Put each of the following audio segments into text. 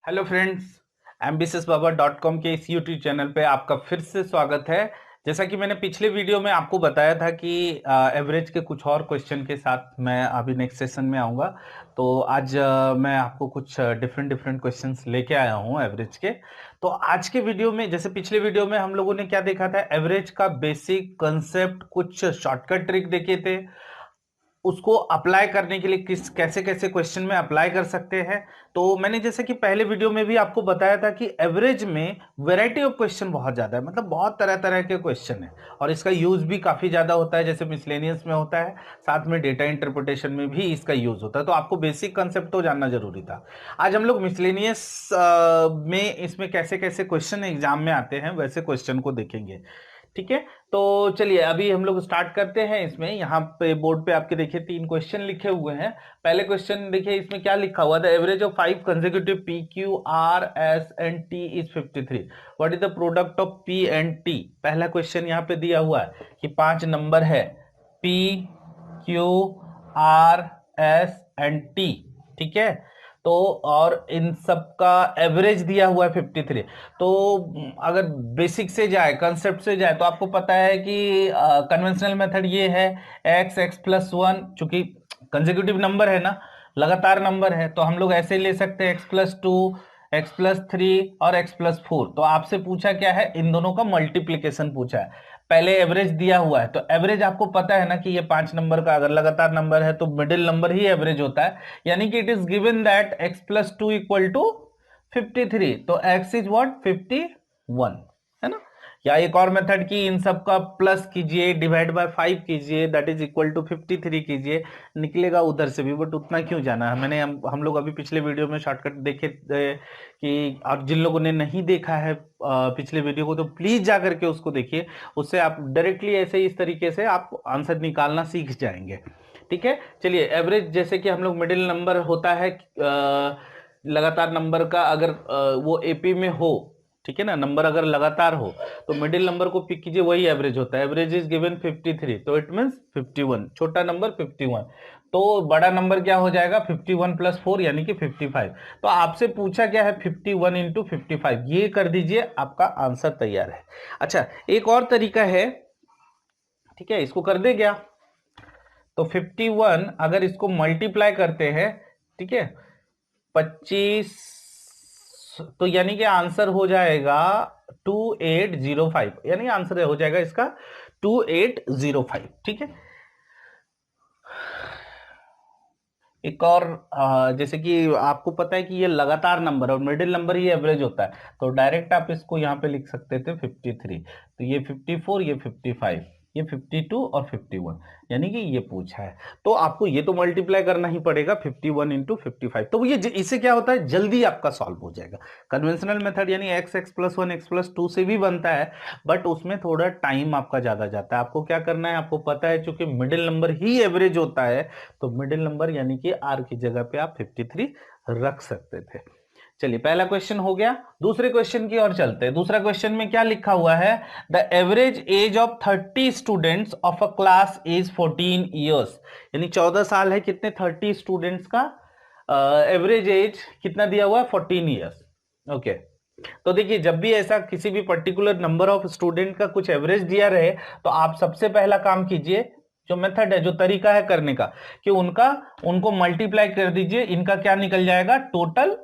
Hello friends, ambitiousbaba.com के इस YouTube channel पे आपका फिर से स्वागत है। जैसा कि मैंने पिछले वीडियो में आपको बताया था कि एवरेज के कुछ और क्वेश्चन के साथ मैं अभी नेक्स्ट सेशन में आऊँगा। तो आज मैं आपको कुछ डिफरेंट डिफरेंट क्वेश्चंस लेके आया हूँ एवरेज के। तो आज के वीडियो में, जैसे पिछले वीडियो में हम लोगों ने क्या देखा था, एवरेज का बेसिक कंसेप्ट, कुछ शॉर्टकट ट्रिक देखे थे, उसको अप्लाई करने के लिए किस कैसे कैसे क्वेश्चन में अप्लाई कर सकते हैं। तो मैंने जैसे कि पहले वीडियो में भी आपको बताया था कि एवरेज में वैरायटी ऑफ क्वेश्चन बहुत ज्यादा है, मतलब बहुत तरह तरह के क्वेश्चन है और इसका यूज भी काफी ज्यादा होता है, जैसे मिसलेनियस में होता है, साथ में डेटा इंटरप्रिटेशन में भी इसका यूज होता है। तो आपको बेसिक कंसेप्ट तो जानना जरूरी था। आज हम लोग मिसलेनियस में इसमें कैसे कैसे क्वेश्चन एग्जाम में आते हैं वैसे क्वेश्चन को देखेंगे। ठीक है, तो चलिए अभी हम लोग स्टार्ट करते हैं। इसमें यहाँ पे बोर्ड पे आपके देखिए 3 क्वेश्चन लिखे हुए हैं। पहले क्वेश्चन देखिए, इसमें क्या लिखा हुआ था, average of 5 consecutive P Q R S and T is 53, what is the product of P and T. पहला क्वेश्चन यहाँ पे दिया हुआ है कि 5 नंबर है P Q R S and T, ठीक है। तो और इन सब का एवरेज दिया हुआ है 53। तो अगर बेसिक से जाए, कंसेप्ट से जाए, तो आपको पता है कि कन्वेंशनल मेथड ये है, एक्स एक्स प्लस वन, चूंकि कंसेक्यूटिव नंबर है ना, लगातार नंबर है, तो हम लोग ऐसे ले सकते हैं x plus to, x plus three और एक्स प्लस फोर। तो आपसे पूछा क्या है, इन दोनों का मल्टीप्लीकेशन पूछा है। पहले एवरेज दिया हुआ है, तो एवरेज आपको पता है ना कि ये 5 नंबर का अगर लगातार नंबर है तो मिडिल नंबर ही एवरेज होता है। यानी कि it is given that X plus two equal to 53, तो x इज व्हाट 51, है ना। या एक और मेथड की इन सब का प्लस कीजिए, डिवाइड बाय 5 कीजिए, दैट इज इक्वल टू 53 कीजिए, निकलेगा उधर से भी। बट उतना क्यों जाना है, मैंने हम लोग अभी पिछले वीडियो में शॉर्टकट देखे कि आप जिन लोगों ने नहीं देखा है पिछले वीडियो को, तो प्लीज जा करके उसको देखिए। उससे आप डायरेक्टली ऐसे इस तरीके से आप आंसर निकालना सीख जाएंगे। ठीक है, चलिए एवरेज, जैसे कि हम लोग मिडिल नंबर होता है लगातार नंबर का, अगर वो एपी में हो, ठीक है ना, नंबर अगर लगातार हो तो मिडिल नंबर को पिक कीजिए, वही एवरेज होता है। एवरेज इज गिवन 53, तो इट मींस 51, छोटा नंबर 51, तो बड़ा नंबर क्या हो जाएगा 51 प्लस 4 यानी कि 55। तो आपसे पूछा क्या है 51 इंटू 55, ये कर दीजिए, आपका आंसर तैयार है। अच्छा, एक और तरीका है, ठीक है, इसको कर दे क्या, तो 51 अगर इसको मल्टीप्लाई करते हैं, ठीक है, 25, तो यानी कि आंसर हो जाएगा 2805, यानी आंसर हो जाएगा इसका 2805। ठीक है, एक और जैसे कि आपको पता है कि ये लगातार नंबर और मिडिल नंबर ही एवरेज होता है, तो डायरेक्ट आप इसको यहां पे लिख सकते थे 53, तो ये 54, ये 55, ये 52 और 51, यानी कि ये पूछा है। तो आपको ये तो मल्टीप्लाई करना ही पड़ेगा 51 इंटू 55, तो ये इससे क्या होता है, जल्दी आपका सॉल्व हो जाएगा। कन्वेंशनल मेथड यानी x x plus one x plus to से भी बनता है, बट उसमें थोड़ा टाइम आपका ज्यादा जाता है। आपको क्या करना है, आपको पता है चूंकि मिडिल नंबर ही एवरेज होता है, तो मिडिल नंबर यानी कि आर की जगह पे आप 53 रख सकते थे। चलिए, पहला क्वेश्चन हो गया। दूसरे क्वेश्चन की ओर चलते हैं। दूसरा क्वेश्चन में क्या लिखा हुआ है, the average age of 30 students of a class is 14 years, यानी 14 साल है, कितने 30 स्टूडेंट्स का एवरेज एज कितना दिया हुआ है 14 ईयर्स। ओके, तो देखिए, जब भी ऐसा किसी भी पर्टिकुलर नंबर ऑफ स्टूडेंट का कुछ एवरेज दिया रहे, तो आप सबसे पहला काम कीजिए, जो मेथड है, जो तरीका है करने का, कि उनको मल्टीप्लाई कर दीजिए, इनका क्या निकल जाएगा, टोटल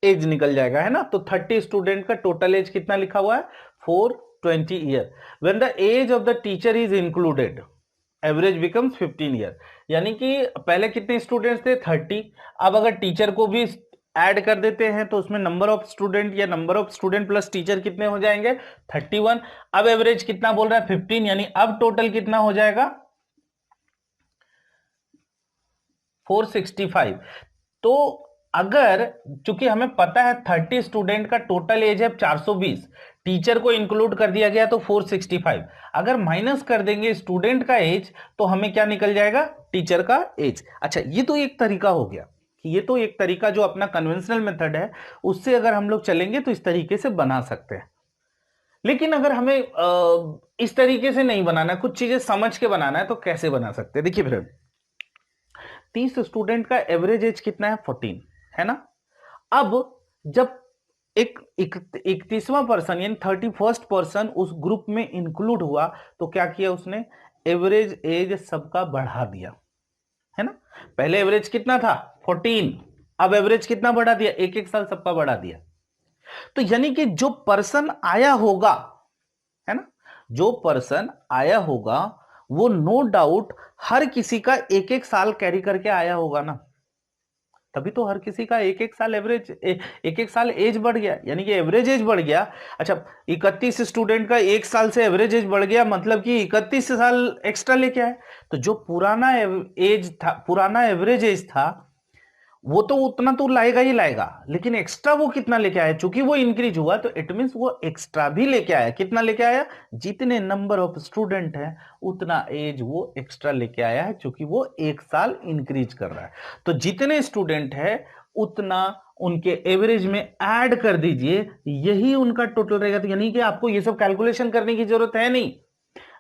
एज निकल जाएगा, है ना। तो 30 स्टूडेंट का टोटल एज कितना लिखा हुआ है 420 year. When the age of the teacher is included, average becomes 15 year. यानी कि पहले कितने स्टूडेंट्स थे 30, अब अगर टीचर को भी ऐड कर देते हैं तो उसमें नंबर ऑफ स्टूडेंट या number of student plus teacher कितने हो जाएंगे 31। अब एवरेज कितना बोल रहा है 15, यानी अब टोटल कितना हो जाएगा 465। तो अगर, चूंकि हमें पता है 30 स्टूडेंट का टोटल एज है 420, टीचर को इंक्लूड कर दिया गया तो 465, अगर माइनस कर देंगे स्टूडेंट का एज तो हमें क्या निकल जाएगा, टीचर का एज। अच्छा, ये तो एक तरीका हो गया, कि ये तो एक तरीका जो अपना कन्वेंशनल मेथड है, उससे अगर हम लोग चलेंगे तो इस तरीके से बना सकते हैं। लेकिन अगर हमें इस तरीके से नहीं बनाना, कुछ चीजें समझ के बनाना है, तो कैसे बना सकते हैं, देखिए फ्रेंड, 30 स्टूडेंट का एवरेज एज कितना है 14, है ना। अब जब एक 31वां पर्सन यानी 31st पर्सन उस ग्रुप में इंक्लूड हुआ तो क्या किया उसने, एवरेज एज सबका बढ़ा दिया, है ना। पहले एवरेज कितना था 14, अब एवरेज कितना बढ़ा दिया, एक एक साल सबका बढ़ा दिया। तो यानी कि जो पर्सन आया होगा, है ना, जो पर्सन आया होगा वो नो डाउट हर किसी का एक एक साल कैरी करके आया होगा ना, तभी तो हर किसी का एक एक साल एवरेज एक एक साल एज बढ़ गया, यानी कि एवरेज एज बढ़ गया। अच्छा, 31 स्टूडेंट का एक साल से एवरेज एज बढ़ गया, मतलब कि 31 साल एक्स्ट्रा लेके आए। तो जो पुराना एज था, पुराना एवरेज एज था, वो तो उतना तो लाएगा ही लाएगा, लेकिन एक्स्ट्रा वो कितना लेके आया, चूंकि वो इंक्रीज हुआ तो इट मींस वो एक्स्ट्रा भी लेके आया। कितना लेके आया, जितने नंबर ऑफ स्टूडेंट है उतना एज वो एक्स्ट्रा लेके आया है, चूंकि वो एक साल इंक्रीज कर रहा है। तो जितने स्टूडेंट है उतना उनके एवरेज में ऐड कर दीजिए, यही उनका टोटल रहेगा। तो यानी कि आपको ये सब कैलकुलेशन करने की जरूरत है नहीं।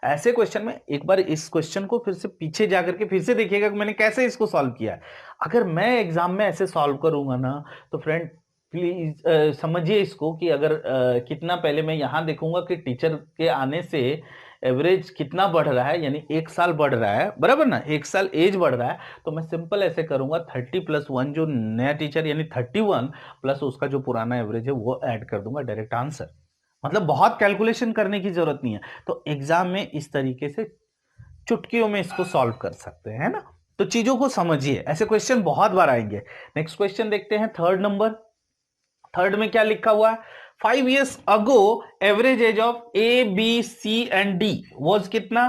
ऐसे क्वेश्चन में एक बार इस क्वेश्चन को फिर से पीछे जाकर के फिर से देखिएगा कि मैंने कैसे इसको सॉल्व किया है। अगर मैं एग्जाम में ऐसे सॉल्व करूंगा ना तो फ्रेंड प्लीज समझिए इसको कि अगर कितना पहले मैं यहां देखूंगा कि टीचर के आने से एवरेज कितना बढ़ रहा है, यानी एक साल बढ़ रहा है, बराबर ना, एक साल एज बढ़ रहा है। तो मैं सिंपल ऐसे करूंगा 30+1 जो नया टीचर यानी 31 प्लस उसका जो पुराना एवरेज है वो ऐड कर दूंगा, डायरेक्ट आंसर। मतलब बहुत कैलकुलेशन करने की जरूरत नहीं है। तो एग्जाम में इस तरीके से चुटकियों में इसको सॉल्व कर सकते हैं, है ना। तो चीजों को समझिए, ऐसे क्वेश्चन बहुत बार आएंगे। नेक्स्ट क्वेश्चन देखते हैं, थर्ड नंबर। थर्ड में क्या लिखा हुआ है, 5 years ago average age of A B C and D was कितना,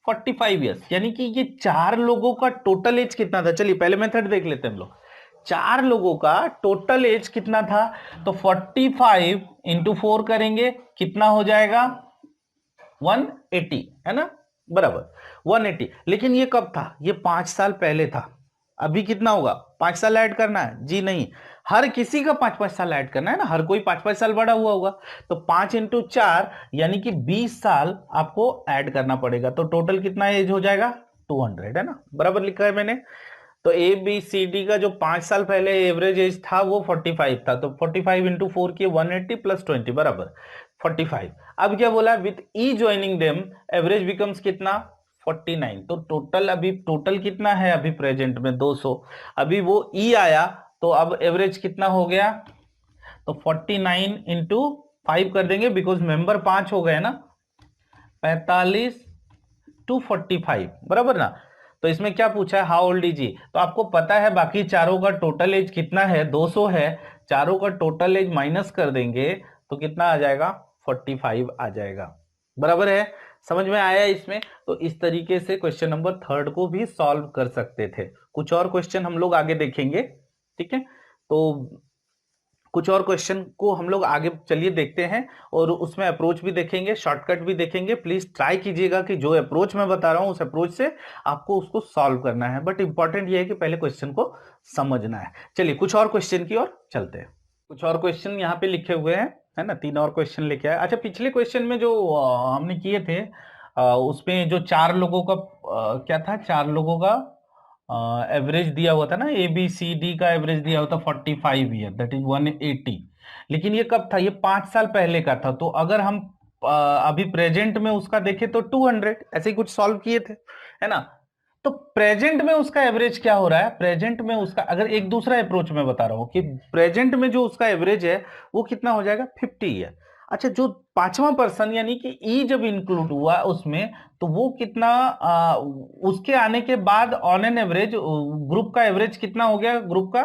45 years। यानी कि ये चार लोगों का टोटल एज कितना था। चलिए पहले मेथड देख लेते हैं हम लोग। चार लोगों का टोटल एज कितना था, तो 45 इंटू 4 करेंगे, कितना हो जाएगा 180, है ना, बराबर 180। लेकिन ये कब था, ये 5 साल पहले था। अभी कितना होगा, 5 साल ऐड करना है, जी नहीं, हर किसी का 5-5 साल ऐड करना है ना, हर कोई 5-5 साल बड़ा हुआ होगा। तो 5 × 4 यानी कि 20 साल आपको ऐड करना पड़ेगा। तो टोटल कितना एज हो जाएगा 200, है ना, बराबर लिखा है मैंने। तो ए बी सी डी का जो 5 साल पहले एवरेज एज था वो 45 था, तो 45 इंटू 4 किए 180 प्लस 20 बराबर 45। अब क्या बोला, with E joining them average becomes कितना 49। तो टोटल अभी टोटल कितना है अभी प्रेजेंट में 200। अभी वो ई आया तो अब एवरेज कितना हो गया, तो 49 इंटू 5 कर देंगे, बिकॉज मेंबर 5 हो गए ना, 45 टू 45 बराबर ना। तो इसमें क्या पूछा है, हाउ ओल्ड इज ही, तो आपको पता है बाकी चारों का टोटल एज कितना है 200 है, चारों का टोटल एज माइनस कर देंगे तो कितना आ जाएगा 45 आ जाएगा, बराबर है। समझ में आया इसमें। तो इस तरीके से क्वेश्चन नंबर थर्ड को भी सॉल्व कर सकते थे। कुछ और क्वेश्चन हम लोग आगे देखेंगे, ठीक है। तो कुछ और क्वेश्चन को हम लोग आगे चलिए देखते हैं, और उसमें अप्रोच भी देखेंगे, शॉर्टकट भी देखेंगे। प्लीज ट्राई कीजिएगा कि जो अप्रोच मैं बता रहा हूं उस अप्रोच से आपको उसको सॉल्व करना है, बट इंपॉर्टेंट ये है कि पहले क्वेश्चन को समझना है। चलिए कुछ और क्वेश्चन की ओर चलते हैं। कुछ और क्वेश्चन यहाँ पे लिखे हुए हैं, है ना, 3 और क्वेश्चन लेके आए। अच्छा, पिछले क्वेश्चन में जो हमने किए थे उसमें जो चार लोगों का क्या था, चार लोगों का एवरेज दिया हुआ था ना, ए बी सी डी का एवरेज दिया हुआ था 45 ईयर, दैट इज 180। लेकिन ये कब था, ये 5 साल पहले का था। तो अगर हम अभी प्रेजेंट में उसका देखें तो 200, ऐसे ही कुछ सॉल्व किए थे, है ना। तो प्रेजेंट में उसका एवरेज क्या हो रहा है, प्रेजेंट में उसका, अगर एक दूसरा अप्रोच में बता रहा हूं कि प्रेजेंट में जो उसका एवरेज है वो कितना हो जाएगा 50 है। अच्छा, जो पांचवा पर्सन यानी कि ई जब इंक्लूड हुआ उसमें, तो वो कितना उसके आने के बाद ऑन एन एवरेज ग्रुप का एवरेज कितना हो गया, ग्रुप का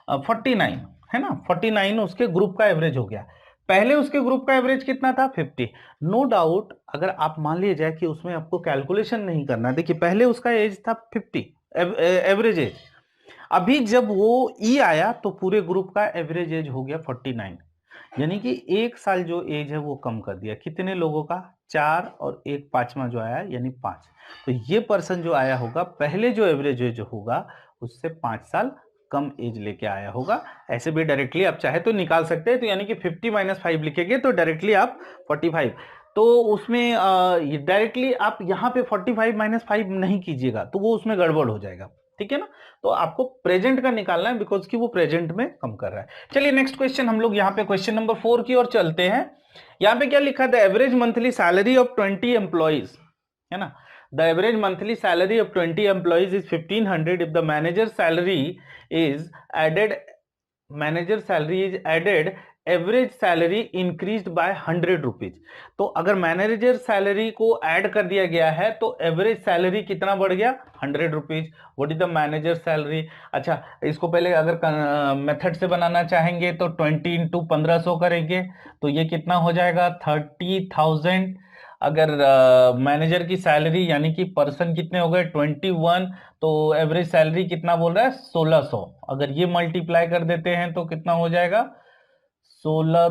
49, है ना, 49 उसके ग्रुप का एवरेज हो गया। पहले उसके ग्रुप का एवरेज कितना था 50। नो डाउट अगर आप मान लीजिए जाए कि उसमें आपको कैलकुलेशन नहीं करना, देखिए पहले उसका एज था 50 एवरेज एज, अभी जब वो ई आया तो पूरे ग्रुप का एवरेज एज हो गया 49, यानी कि एक साल जो एज है वो कम कर दिया। कितने लोगों का, चार, और एक पांचवा जो आया यानी 5। तो ये पर्सन जो आया होगा पहले जो एवरेज एज होगा उससे 5 साल कम एज लेके आया होगा। ऐसे भी डायरेक्टली आप चाहे तो निकाल सकते हैं। तो यानी कि 50-5 लिखेंगे तो डायरेक्टली आप 45, तो उसमें डायरेक्टली आप यहाँ पे 45 - 5 नहीं कीजिएगा तो वो उसमें गड़बड़ हो जाएगा। ठीक है ना। तो आपको प्रेजेंट का निकालना है बिकॉज कि वो प्रेजेंट में कम कर रहा है। चलिए नेक्स्ट क्वेश्चन हम लोग यहाँ पे क्वेश्चन नंबर 4 की ओर चलते हैं। यहाँ पे क्या लिखा था, average monthly salary of 20 employees, है ना। The average monthly salary of 20 employees is 1500 if the manager salary is added average salary increased by 100 rupees. तो अगर मैनेजर सैलरी को ऐड कर दिया गया है तो एवरेज सैलरी कितना बढ़ गया, 100 rupees. What is the manager salary. अच्छा, इसको पहले अगर मेथड से बनाना चाहेंगे तो 20 इंटू 1500 करेंगे तो ये कितना हो जाएगा, 30,000। अगर मैनेजर की सैलरी यानी कि पर्सन कितने हो गए, 21, तो एवरेज सैलरी कितना बोल रहा है, 1600। अगर ये मल्टीप्लाई कर देते हैं तो कितना हो जाएगा, 16,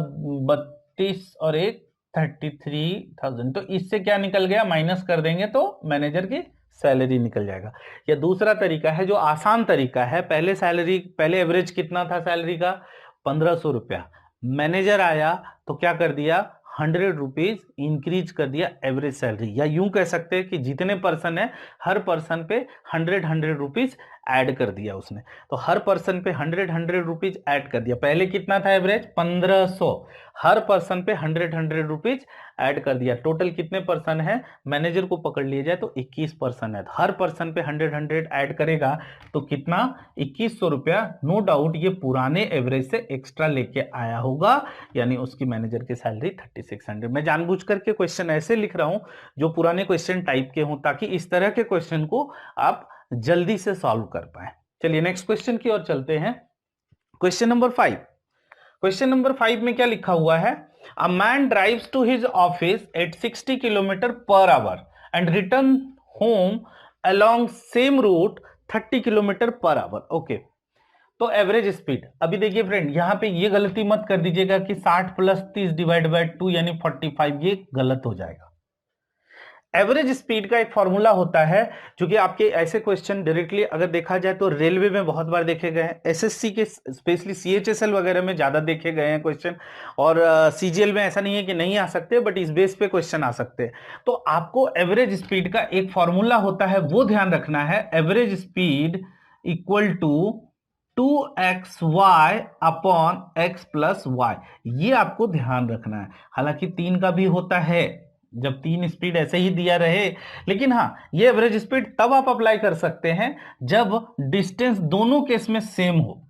32 और 1 33,000। तो इससे क्या निकल गया, माइनस कर देंगे तो मैनेजर की सैलरी निकल जाएगा। या दूसरा तरीका है जो आसान तरीका है, पहले एवरेज कितना था सैलरी का, 1500 रुपया। मैनेजर आया तो क्या कर दिया, 100 रुपीज इंक्रीज कर दिया एवरेज सैलरी। या यूं कह सकते हैं कि जितने पर्सन है हर पर्सन पे 100 रुपीज ऐड कर दिया उसने। तो हर पर्सन पे 100 रुपीज ऐड कर दिया। पहले कितना था एवरेज, 1500, हर पर्सन पे 100 रुपीज ऐड कर दिया। टोटल कितने पर्सन है, मैनेजर को पकड़ लिया जाए तो 21 पर्सन है, हर पर्सन पे 100 ऐड करेगा तो कितना, 2100 रुपया। नो डाउट ये पुराने एवरेज से एक्स्ट्रा लेके आया होगा, यानी उसकी मैनेजर की सैलरी 3600। मैं जानबूझ करके क्वेश्चन ऐसे लिख रहा हूं जो पुराने क्वेश्चन टाइप के हों, ताकि इस तरह के क्वेश्चन को आप जल्दी से सॉल्व कर पाए। चलिए नेक्स्ट क्वेश्चन की ओर चलते हैं। Question number 5। क्वेश्चन नंबर 5 में क्या लिखा हुआ है, a man drives to his office at 60 kilometre per hour and return home along same route 30 kilometre per hour. Okay, तो एवरेज स्पीड, अभी देखिए फ्रेंड यहां पे ये गलती मत कर दीजिएगा कि 60 प्लस 30 डिवाइड बाय 2 यानी 45, ये गलत हो जाएगा। एवरेज स्पीड का एक फॉर्मूला होता है जो कि आपके ऐसे क्वेश्चन डायरेक्टली अगर देखा जाए तो रेलवे में बहुत बार देखे गए हैं, एसएससी के स्पेशली सीएचएसएल वगैरह में ज्यादा देखे गए हैं क्वेश्चन, और सीजीएल में ऐसा नहीं है कि नहीं आ सकते, बट इस बेस पे क्वेश्चन आ सकते हैं। तो आपको एवरेज स्पीड का एक फॉर्मूला होता है, वो ध्यान रखना है, average speed equal to 2xy upon x plus Y. ये आपको ध्यान रखना है। हालांकि 3 का भी होता है जब 3 स्पीड ऐसे ही दिया रहे, लेकिन हाँ ये एवरेज स्पीड तब आप अप्लाई कर सकते हैं जब डिस्टेंस दोनों केस में सेम हो।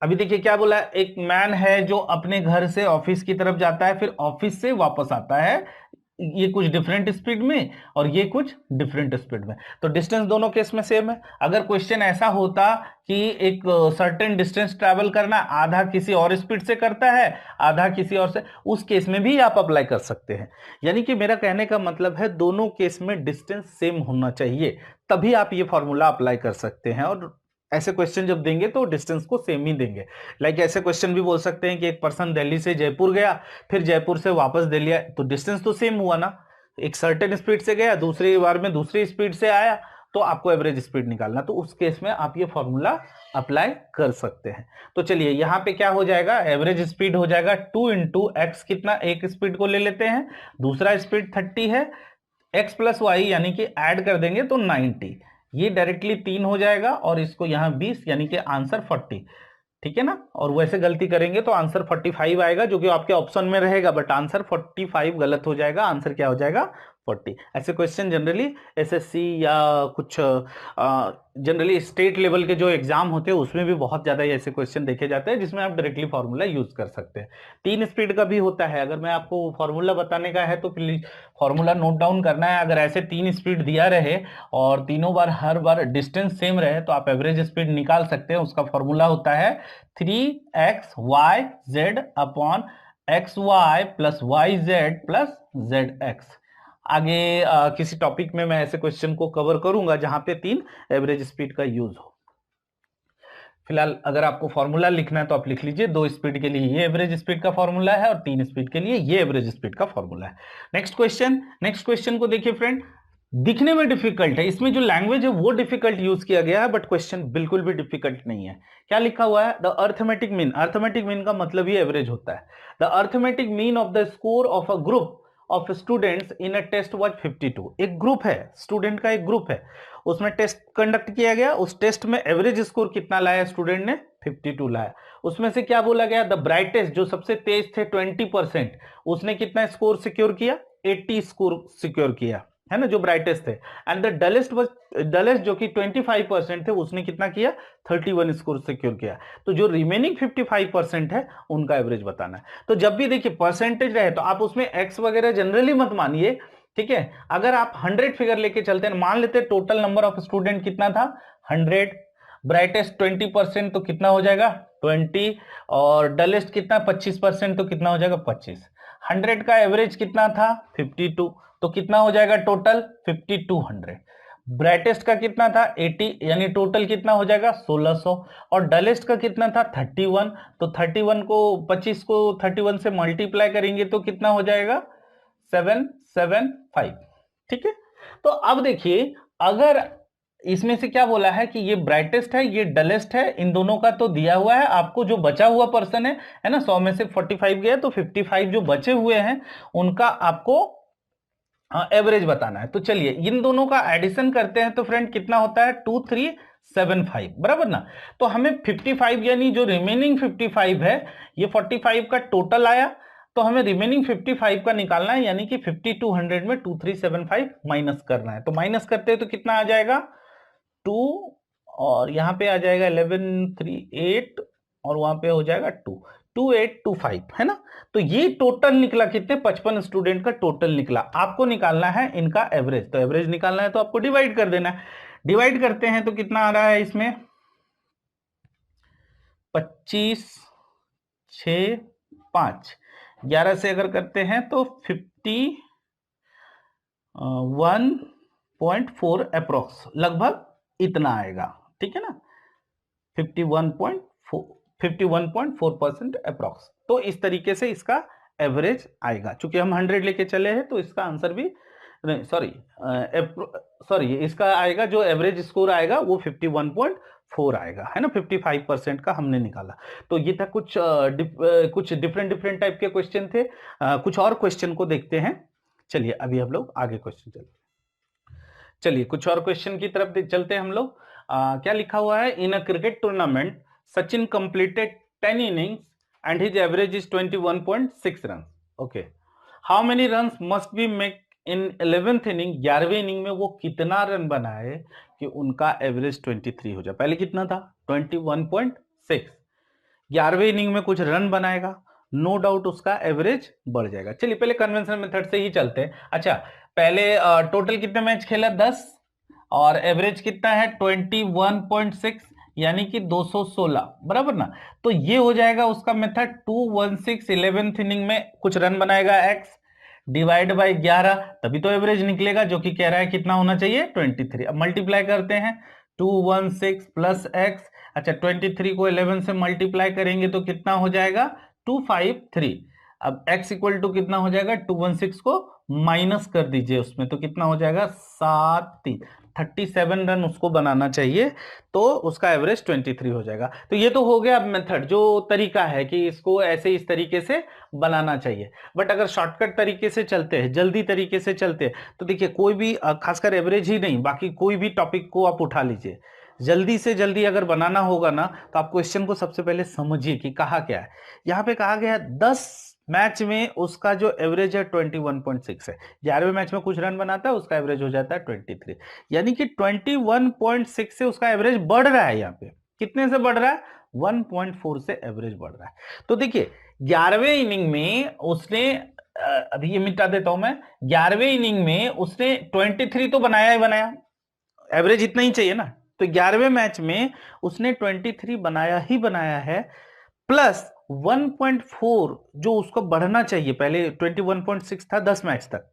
अभी देखिए क्या बोला, एक मैन है जो अपने घर से ऑफिस की तरफ जाता है, फिर ऑफिस से वापस आता है, ये कुछ डिफरेंट स्पीड में और ये कुछ डिफरेंट स्पीड में, तो डिस्टेंस दोनों केस में सेम है। अगर क्वेश्चन ऐसा होता कि एक सर्टेन डिस्टेंस ट्रैवल करना, आधा किसी और स्पीड से करता है आधा किसी और से, उस केस में भी आप अप्लाई कर सकते हैं। यानी कि मेरा कहने का मतलब है दोनों केस में डिस्टेंस सेम होना चाहिए, तभी आप ये फॉर्मूला अप्लाई कर सकते हैं। और ऐसे क्वेश्चन जब देंगे तो डिस्टेंस को सेम ही देंगे। लाइक ऐसे क्वेश्चन भी बोल सकते हैं कि एक पर्सन दिल्ली से जयपुर गया, फिर जयपुर से वापस दिल्ली आया, तो डिस्टेंस तो सेम हुआ ना, एक सर्टेन स्पीड से गया, दूसरी बार में दूसरी स्पीड से आया, तो आपको एवरेज स्पीड निकालना, तो उस केस में आप ये फॉर्मूला अप्लाई कर सकते हैं। तो चलिए यहां पे क्या हो जाएगा, एवरेज स्पीड हो जाएगा 2 इंटू एक्स, कितना, एक स्पीड को ले लेते हैं, दूसरा स्पीड 30 है, एक्स प्लस वाई यानी कि ऐड कर देंगे तो 90, ये डायरेक्टली 3 हो जाएगा और इसको यहां 20 यानी कि आंसर 40, ठीक है ना। और वैसे गलती करेंगे तो आंसर 45 आएगा जो कि आपके ऑप्शन में रहेगा, बट आंसर 45 गलत हो जाएगा, आंसर क्या हो जाएगा 40। ऐसे क्वेश्चन जनरली एसएससी या कुछ जनरली स्टेट लेवल के जो एग्जाम होते हैं उसमें भी बहुत ज्यादा ऐसे क्वेश्चन देखे जाते हैं जिसमें आप डायरेक्टली फॉर्मूला यूज कर सकते हैं। 3 स्पीड का भी होता है, अगर मैं आपको फॉर्मूला बताने का है तो प्लीज फॉर्मूला नोट डाउन करना है। अगर ऐसे 3 स्पीड दिया रहे और तीनों बार हर बार डिस्टेंस सेम रहे तो आप एवरेज स्पीड निकाल सकते हैं। उसका फॉर्मूला होता है 3xyz upon xy plus yz plus zx। आगे किसी टॉपिक में मैं ऐसे क्वेश्चन को कवर करूंगा जहां पे 3 एवरेज स्पीड का यूज हो। फिलहाल अगर आपको फॉर्मूला लिखना है तो आप लिख लीजिए, 2 स्पीड के लिए ये एवरेज स्पीड का फॉर्मूला है और 3 स्पीड के लिए ये एवरेज स्पीड का फॉर्मूला है। नेक्स्ट क्वेश्चन को देखिए फ्रेंड, दिखने में डिफिकल्ट है, इसमें जो लैंग्वेज है वो डिफिकल्ट यूज किया गया है, बट क्वेश्चन बिल्कुल भी डिफिकल्ट नहीं है। क्या लिखा हुआ है, द अर्थमेटिक मीन का मतलब ये एवरेज होता है। The arithmetic mean of the score of a group of students in a test was 52। एक ग्रुप है, स्टूडेंट का एक ग्रुप है, उसमें टेस्ट कंडक्ट किया गया, उस टेस्ट में एवरेज स्कोर कितना लाया स्टूडेंट ने? 52 लाया। उसमें से क्या बोला गया? द ब्राइटेस्ट, जो सबसे तेज थे 20%, उसने कितना स्कोर सिक्योर किया? 80 स्कोर सिक्योर किया, है ना, जो ब्राइटेस्ट थे। एंड द डलेस्ट जो कि 25% थे, उसने कितना किया? 31 स्कोर सिक्योर किया। तो जो रिमेनिंग 55% है उनका एवरेज बताना है। तो जब भी देखिए परसेंटेज रहे तो आप उसमें एक्स वगैरह जनरली मत मानिए, ठीक है। अगर आप 100 फिगर लेके चलते हैं, मान लेते हैं टोटल नंबर ऑफ स्टूडेंट कितना था? 100, ब्राइटेस्ट 20% तो कितना हो जाएगा? 20, और डलेस्ट कितना? 25% तो कितना हो जाएगा? 25। 100 का एवरेज कितना था? 52, तो कितना हो जाएगा टोटल? 5200। ब्राइटेस्ट का कितना था? 80, यानी टोटल कितना हो जाएगा? 1600। और डलेस्ट का कितना था? 31, तो 31 को 25 को 31 से मल्टीप्लाई करेंगे तो कितना हो जाएगा? 775, ठीक है। तो अब देखिए, अगर इसमें से क्या बोला है कि ये ब्राइटेस्ट है, ये डलेस्ट है, इन दोनों का तो दिया हुआ है आपको, जो बचा हुआ पर्सन है ना, 100 में से 45 गया तो 55 जो बचे हुए हैं उनका आपको एवरेज बताना है। तो चलिए इन दोनों का एडिशन करते हैं तो फ्रेंड कितना होता है? 2375, बराबर ना। तो हमें 55 यानी जो रिमेनिंग 55 है, ये 45 का टोटल आया, तो हमें रिमेनिंग 55 का निकालना है, यानी कि 5200 में 2375 माइनस करना है। तो माइनस करते हैं तो कितना आ जाएगा? 2, और यहां पे आ जाएगा 1138, और वहां पे हो जाएगा 2, 2825, है ना। तो ये टोटल निकला कितने? 55 स्टूडेंट का टोटल निकला। आपको निकालना है इनका एवरेज, तो एवरेज निकालना है तो आपको डिवाइड कर देना है। डिवाइड करते हैं तो कितना आ रहा है इसमें? 25, 6, 5, 11 से अगर करते हैं तो 51.4 अप्रोक्स, लगभग इतना आएगा, ठीक है ना। 51.4% अप्रोक्स। तो इस तरीके से इसका एवरेज आएगा। चूंकि हम 100 लेके चले हैं तो इसका आंसर भी नहीं, सॉरी इसका आएगा, जो एवरेज स्कोर आएगा वो 51.4 आएगा, है ना। 55% का हमने निकाला। तो ये था कुछ डिफरेंट टाइप के क्वेश्चन थे। कुछ और क्वेश्चन को देखते हैं। चलिए अभी हम लोग आगे क्वेश्चन चलिए कुछ और क्वेश्चन की तरफ चलते हैं हम लोग। क्या लिखा हुआ है? In a cricket tournament Sachin completed 10 innings and his average is 21.6 run. Okay, how many runs must be make in 11th inning? 11वें इनिंग में वो कितना रन बनाए कि उनका एवरेज 23 हो जाए? पहले कितना था? 21.6। 11वें इनिंग में कुछ रन बनाएगा, नो डाउट उसका एवरेज बढ़ जाएगा। चलिए पहले कन्वेंशनल मेथड से ही चलते हैं। अच्छा, पहले टोटल कितने मैच खेला? 10, और एवरेज कितना है? 21.6, यानी कि 216, बराबर ना। तो ये हो जाएगा उसका मेथड 216। 11th इनिंग में कुछ रन बनाएगा x, डिवाइड बाय 11, तभी तो एवरेज निकलेगा, जो कि कह रहा है कितना होना चाहिए? 23। अब मल्टीप्लाई करते हैं, 216 प्लस x। अच्छा, 23 को 11 से मल्टीप्लाई करेंगे तो कितना हो जाएगा? 253। अब x इक्वल टू कितना हो जाएगा? 216 को माइनस कर दीजिए उसमें, तो कितना हो जाएगा? 37 रन उसको बनाना चाहिए, तो उसका एवरेज 23 हो जाएगा। तो ये तो हो गया अब मेथड, जो तरीका है कि इसको ऐसे इस तरीके से बनाना चाहिए। बट अगर शॉर्टकट तरीके से चलते हैं, जल्दी तरीके से चलते हैं, तो देखिए कोई भी खासकर एवरेज ही नहीं, बाकी कोई भी टॉपिक को आप उठा लीजिए, जल्दी से जल्दी अगर बनाना होगा ना, तो आप क्वेश्चन को सबसे पहले समझिए कि कहा क्या है। यहां पे कहा गया है 10 मैच में उसका जो एवरेज है 21.6 है। 11वें मैच में कुछ रन बनाता है, उसका एवरेज हो जाता है 23, यानी कि 21.6 से उसका एवरेज बढ़ रहा है। यहाँ पे कितने से बढ़ रहा है? 1.4 से एवरेज बढ़ रहा है। तो देखिए 11वें इनिंग में उसने अभी ये मिटा देता हूं मैं, 11वें इनिंग में उसने 23 तो बनाया ही बनाया, एवरेज इतना ही चाहिए ना। तो 11वें मैच में उसने 23 बनाया ही बनाया है, प्लस 1.4 जो उसको बढ़ना चाहिए। पहले 21.6 था 10 मैच तक,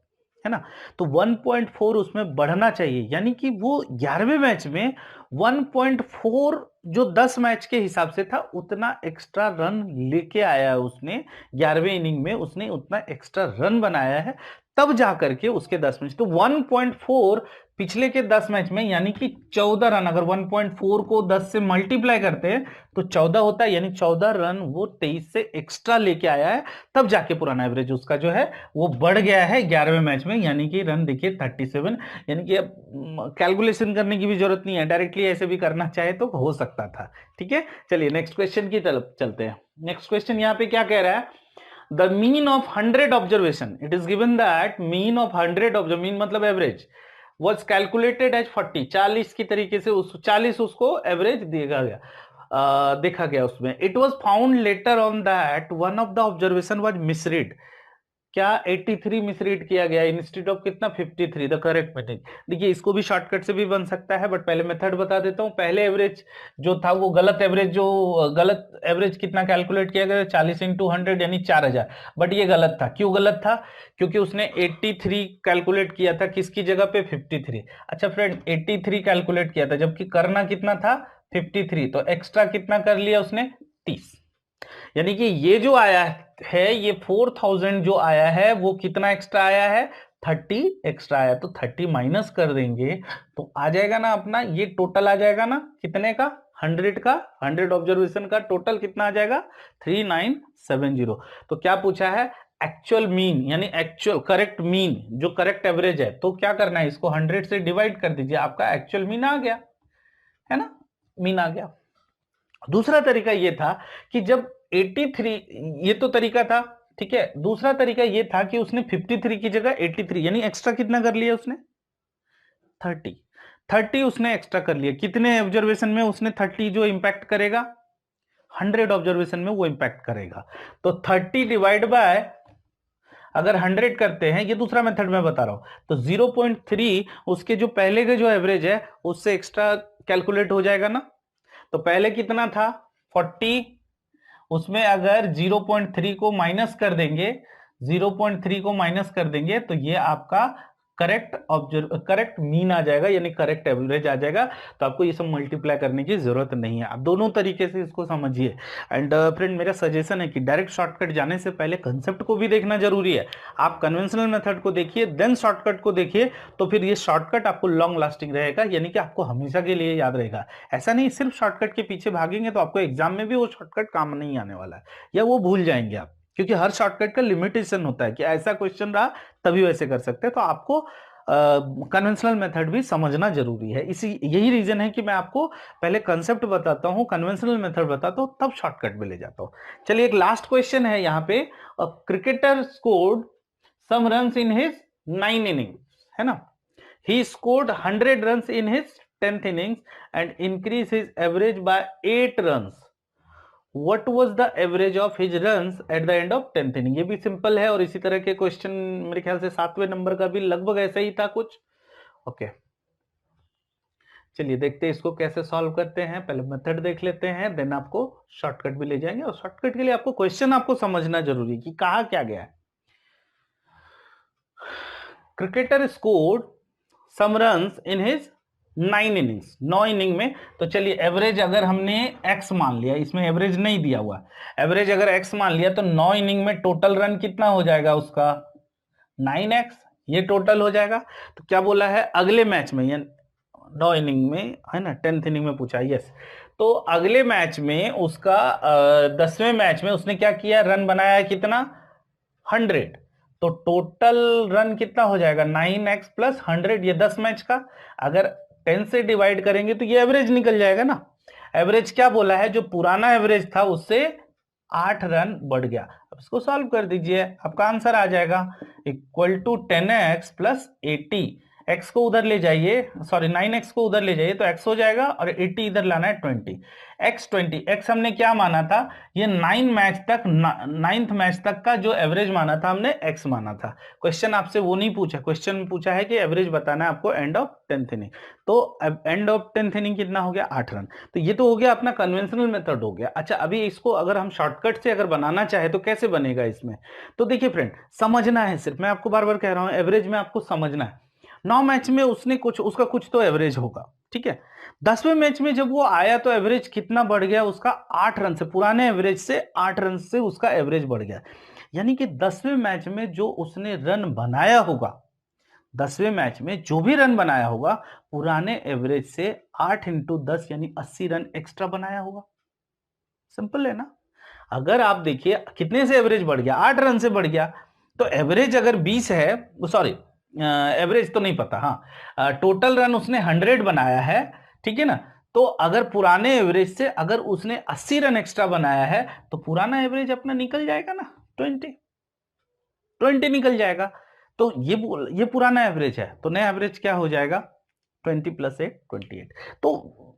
है ना। तो 1.4 उसमें बढ़ना चाहिए, यानी कि वो 11वें मैच में 1.4 जो 10 मैच के हिसाब से था उतना एक्स्ट्रा रन लेके आया है उसने। 11वें इनिंग में उसने उतना एक्स्ट्रा रन बनाया है, तब जाकर के उसके 10 मैच। तो 1.4 पिछले के 10 मैच में, यानी कि 14 रन, अगर 1.4 को 10 से मल्टीप्लाई करते हैं तो 14 होता है, यानी 14 रन वो 23 से एक्स्ट्रा लेके आया है, तब जाके पुराना एवरेज उसका जो है वो बढ़ गया है 11वें मैच में, यानी कि रन देखिए 37। यानी कि अब कैलकुलेशन करने की भी जरूरत नहीं है, डायरेक्टली ऐसे भी करना चाहे तो हो सकता था। ठीक है, चलिए नेक्स्ट क्वेश्चन की तरफ चलते हैं। नेक्स्ट क्वेश्चन यहाँ पे क्या कह रहा है, the mean of 100 observation, it is given that mean of 100 observe, mean मतलब एवरेज, was calculated as 40, 40 की तरीके से उस 40 उसको एवरेज दिया गया, देखा गया उसमें। It was found later on that one of the observation was misread, क्या 83 मिसरीड किया गया इंस्टेड ऑफ कितना 53, द करेक्ट मेथड। देखिए इसको भी शॉर्टकट से भी बन सकता है, बट पहले मेथड बता देता हूं। पहले एवरेज जो था वो गलत एवरेज, जो गलत एवरेज कितना कैलकुलेट किया गया 40 इंटू 100 यानी 4000, बट ये गलत था। क्यों गलत था, क्योंकि उसने 83 कैलकुलेट किया था, किसकी जगह पे 53। अच्छा फ्रेंड 83 कैलकुलेट किया था, जबकि करना कितना था 53, तो एक्स्ट्रा कितना कर लिया उसने 30, यानी कि ये जो आया है ये 4000 जो आया है वो कितना एक्स्ट्रा आया है 30 एक्स्ट्रा आया, तो 30 माइनस कर देंगे तो आ जाएगा ना अपना, ये टोटल आ जाएगा ना कितने का 100 का, 100 ऑब्जर्वेशन का टोटल कितना आ जाएगा 3970। तो क्या पूछा है एक्चुअल मीन, यानी एक्चुअल करेक्ट मीन, जो करेक्ट एवरेज है, तो क्या करना है इसको 100 से डिवाइड कर दीजिए, आपका एक्चुअल मीन आ गया, है ना, मीन आ गया। दूसरा तरीका ये था कि जब 83, ये तो तरीका था, ठीक है। दूसरा तरीका ये था कि उसने 53 की जगह 83, यानी एक्स्ट्रा कितना कर लिया उसने 30 उसने एक्स्ट्रा कर लिया। कितने ऑब्जर्वेशन में उसने 30 जो इंपैक्ट करेगा 100 ऑब्जर्वेशन में वो इंपैक्ट करेगा। तो 30 डिवाइड बाय, अगर 100 करते हैं, ये दूसरा मेथड में बता रहा हूं, तो 0.3 उसके जो पहले के जो एवरेज है उससे एक्स्ट्रा कैलकुलेट हो जाएगा ना। तो पहले कितना था 40, उसमें अगर 0.3 को माइनस कर देंगे, 0.3 को माइनस कर देंगे तो ये आपका करेक्ट मीन आ जाएगा, यानी करेक्ट एवरेज आ जाएगा। तो आपको ये सब मल्टीप्लाई करने की जरूरत नहीं है, आप दोनों तरीके से इसको समझिए। एंड फ्रेंड मेरा सजेशन है कि डायरेक्ट शॉर्टकट जाने से पहले कंसेप्ट को भी देखना जरूरी है। आप कन्वेंशनल मेथड को देखिए देन शॉर्टकट को देखिए, तो फिर ये शॉर्टकट आपको लॉन्ग लास्टिंग रहेगा, यानी कि आपको हमेशा के लिए याद रहेगा। ऐसा नहीं सिर्फ शॉर्टकट के पीछे भागेंगे तो आपको एग्जाम में भी वो शॉर्टकट काम नहीं आने वाला है, या वो भूल जाएंगे आप, क्योंकि हर शॉर्टकट का लिमिटेशन होता है कि ऐसा क्वेश्चन रहा तभी वैसे कर सकते हैं। तो आपको कन्वेंशनल मेथड भी समझना जरूरी है, इसी यही रीजन है कि मैं आपको पहले कंसेप्ट बताता हूं, कन्वेंशनल मेथड बताता हूं, तब शॉर्टकट में ले जाता हूं। चलिए एक लास्ट क्वेश्चन है यहाँ पे, cricketer scored some runs in his 9 innings, है ना, he scored 100 runs in his 10th innings and increase his average by 8 runs. What was the average of his runs at the end of 10th inning? ये भी simple है, और इसी तरह के question मेरे ख्याल से 7वें नंबर का भी लगभग ऐसा ही था कुछ। ओके चलिए देखते हैं इसको कैसे सॉल्व करते हैं। पहले मेथड देख लेते हैं, देन आपको शॉर्टकट भी ले जाएंगे, और शॉर्टकट के लिए आपको क्वेश्चन आपको समझना जरूरी है कि कहा क्या गया है। Cricketer scored some runs in his 9 innings, 9 inning में। तो चलिए एवरेज अगर हमने x मान लिया, इसमें एवरेज नहीं दिया हुआ, एवरेज अगर x मान लिया तो 9 इनिंग में टोटल रन कितना हो जाएगा उसका 9x, ये टोटल हो जाएगा। तो क्या बोला है अगले मैच में, या 9 इनिंग में है ना, 10th इनिंग में पूछा, यस। तो अगले मैच में उसका 10वें मैच में उसने क्या किया, रन बनाया कितना 100, तो टोटल रन कितना हो जाएगा 9x प्लस 100, ये 10 मैच का, अगर 10 से डिवाइड करेंगे तो ये एवरेज निकल जाएगा ना। एवरेज क्या बोला है, जो पुराना एवरेज था उससे 8 रन बढ़ गया। अब इसको सॉल्व कर दीजिए, आपका आंसर आ जाएगा equal to 10x plus 80। x को उधर ले जाइए, सॉरी 9x को उधर ले जाइए तो x हो जाएगा, और 80 इधर लाना है 20, x हमने क्या माना था, ये 9 मैच तक, 9th मैच तक का जो एवरेज माना था हमने x माना था। क्वेश्चन आपसे वो नहीं पूछा, क्वेश्चन पूछा है कि एवरेज बताना है आपको एंड ऑफ 10th इनिंग। तो एंड ऑफ 10th इनिंग कितना हो गया 8 रन। तो ये तो हो गया अपना कन्वेंशनल मेथड हो गया। अच्छा अभी इसको अगर हम शॉर्टकट से अगर बनाना चाहे तो कैसे बनेगा इसमें, तो देखिए फ्रेंड समझना है, सिर्फ मैं आपको बार बार कह रहा हूं एवरेज में आपको समझना है। 9 मैच में उसने उसका कुछ तो एवरेज होगा, ठीक है। 10वें मैच में जब वो आया तो एवरेज कितना बढ़ गया उसका 8 रन से, पुराने एवरेज से 8 रन से उसका एवरेज बढ़ गया। यानी कि 10वें मैच में जो उसने रन बनाया होगा 10वें मैच में जो भी रन बनाया होगा पुराने एवरेज से 8 इंटू 10 यानी 80 रन एक्स्ट्रा बनाया होगा। सिंपल है ना। अगर आप देखिए कितने से एवरेज बढ़ गया, 8 रन से बढ़ गया, तो एवरेज अगर 20 है, सॉरी एवरेज तो नहीं पता, हाँ टोटल रन उसने 100 बनाया है, ठीक है ना। तो अगर पुराने एवरेज से अगर उसने 80 रन एक्स्ट्रा बनाया है तो पुराना एवरेज अपना निकल जाएगा ना, 20 निकल जाएगा। तो ये पुराना एवरेज है, तो नया एवरेज क्या हो जाएगा, 20 प्लस 8 28। तो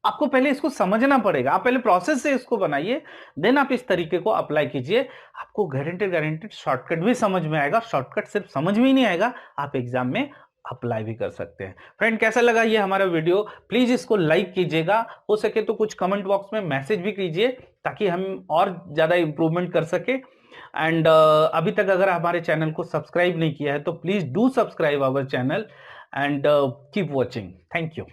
आपको पहले इसको समझना पड़ेगा, आप पहले प्रोसेस से इसको बनाइए, देन आप इस तरीके को अप्लाई कीजिए, आपको गारंटेड शॉर्टकट भी समझ में आएगा। शॉर्टकट सिर्फ समझ में ही नहीं आएगा, आप एग्जाम में अप्लाई भी कर सकते हैं। फ्रेंड कैसा लगा ये हमारा वीडियो, प्लीज इसको लाइक कीजिएगा, हो सके तो कुछ कमेंट बॉक्स में मैसेज भी कीजिए ताकि हम और ज्यादा इंप्रूवमेंट कर सके। एंड अभी तक अगर हमारे चैनल को सब्सक्राइब नहीं किया है तो please do subscribe our channel and keep watching. Thank you.